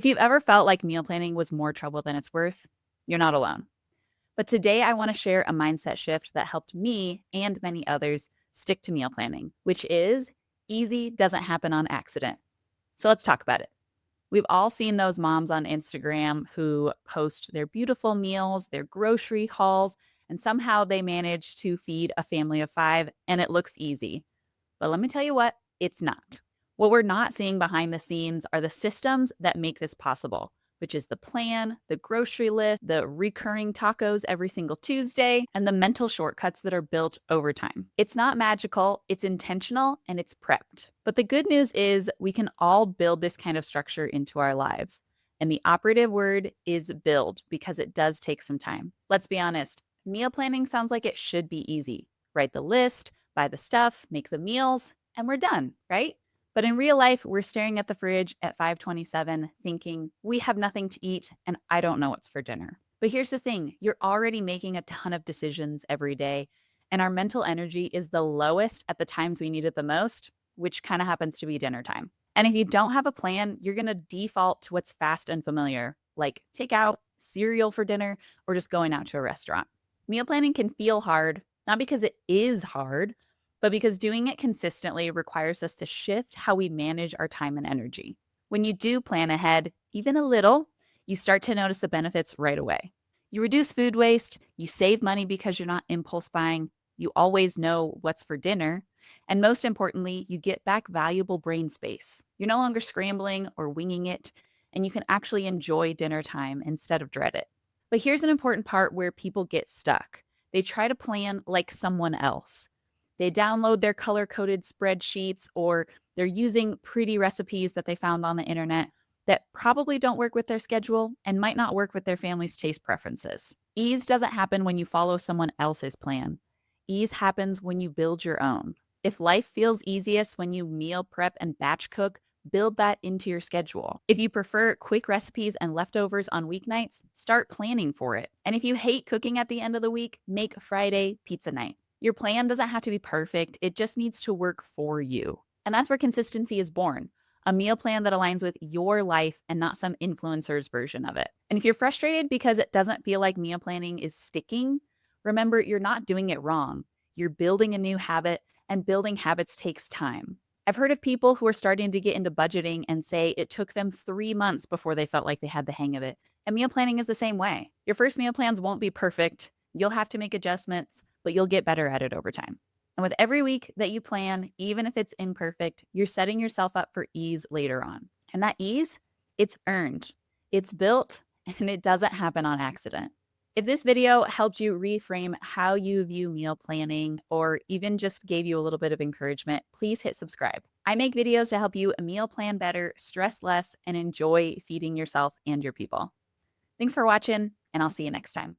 If you've ever felt like meal planning was more trouble than it's worth, you're not alone. But today I want to share a mindset shift that helped me and many others stick to meal planning, which is easy doesn't happen on accident. So let's talk about it. We've all seen those moms on Instagram who post their beautiful meals, their grocery hauls, and somehow they manage to feed a family of five and it looks easy. But let me tell you what, it's not. What we're not seeing behind the scenes are the systems that make this possible, which is the plan, the grocery list, the recurring tacos every single Tuesday, and the mental shortcuts that are built over time. It's not magical, it's intentional, and it's prepped. But the good news is we can all build this kind of structure into our lives. And the operative word is build because it does take some time. Let's be honest, meal planning sounds like it should be easy. Write the list, buy the stuff, make the meals, and we're done, right? But in real life, we're staring at the fridge at 5:27 thinking, we have nothing to eat and I don't know what's for dinner. But here's the thing, you're already making a ton of decisions every day, and our mental energy is the lowest at the times we need it the most, which kind of happens to be dinner time. And if you don't have a plan, you're going to default to what's fast and familiar, like takeout, cereal for dinner, or just going out to a restaurant. Meal planning can feel hard, not because it is hard, but because doing it consistently requires us to shift how we manage our time and energy. When you do plan ahead, even a little, you start to notice the benefits right away. You reduce food waste, you save money because you're not impulse buying, you always know what's for dinner, and most importantly, you get back valuable brain space. You're no longer scrambling or winging it, and you can actually enjoy dinner time instead of dread it. But here's an important part where people get stuck. They try to plan like someone else. They download their color coded spreadsheets or they're using pretty recipes that they found on the internet that probably don't work with their schedule and might not work with their family's taste preferences. Ease doesn't happen when you follow someone else's plan. Ease happens when you build your own. If life feels easiest when you meal prep and batch cook, build that into your schedule. If you prefer quick recipes and leftovers on weeknights, start planning for it. And if you hate cooking at the end of the week, make Friday pizza night. Your plan doesn't have to be perfect, it just needs to work for you. And that's where consistency is born. A meal plan that aligns with your life and not some influencer's version of it. And if you're frustrated because it doesn't feel like meal planning is sticking, remember you're not doing it wrong. You're building a new habit, and building habits takes time. I've heard of people who are starting to get into budgeting and say it took them 3 months before they felt like they had the hang of it. And meal planning is the same way. Your first meal plans won't be perfect. You'll have to make adjustments, but you'll get better at it over time. And with every week that you plan, even if it's imperfect, you're setting yourself up for ease later on. And that ease, it's earned, it's built, and it doesn't happen on accident. If this video helped you reframe how you view meal planning or even just gave you a little bit of encouragement, please hit subscribe. I make videos to help you meal plan better, stress less, and enjoy feeding yourself and your people. Thanks for watching, and I'll see you next time.